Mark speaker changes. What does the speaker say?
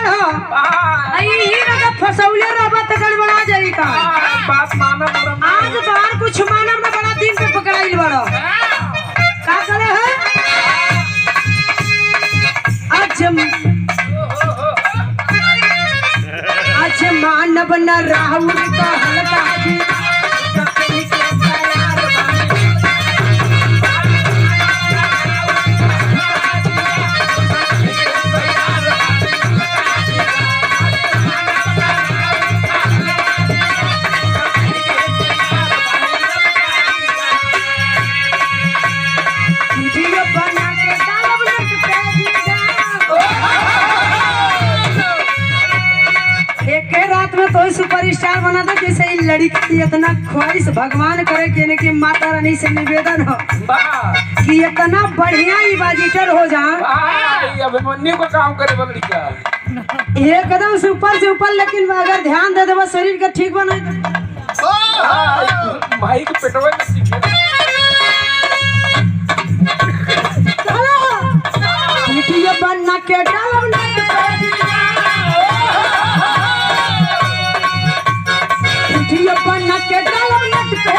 Speaker 1: हो आई ही ना फसौले रबा त गड़बड़ा जाई का
Speaker 2: बात माना मरम
Speaker 1: आज तो और कुछ मानव ना बड़ा दिन पे पकड़ाइल बड़ो का करे है आज मानव न राहुल का हल्का जी तो सुपरस्टार बना था जैसे ही लड़की इतना ख्वाहिश भगवान करे कि माता रानी से निवेदन हो कि इतना बढ़िया ही बाजीटर हो जा
Speaker 2: अभिमन्यु को काम करे लड़का
Speaker 1: एकदम से ऊपर लेकिन अगर ध्यान दे देबा शरीर का ठीक बना
Speaker 2: भाई के पेटवा में सीखे
Speaker 1: चलो बनना के डालब ना बनना के डालब नट पे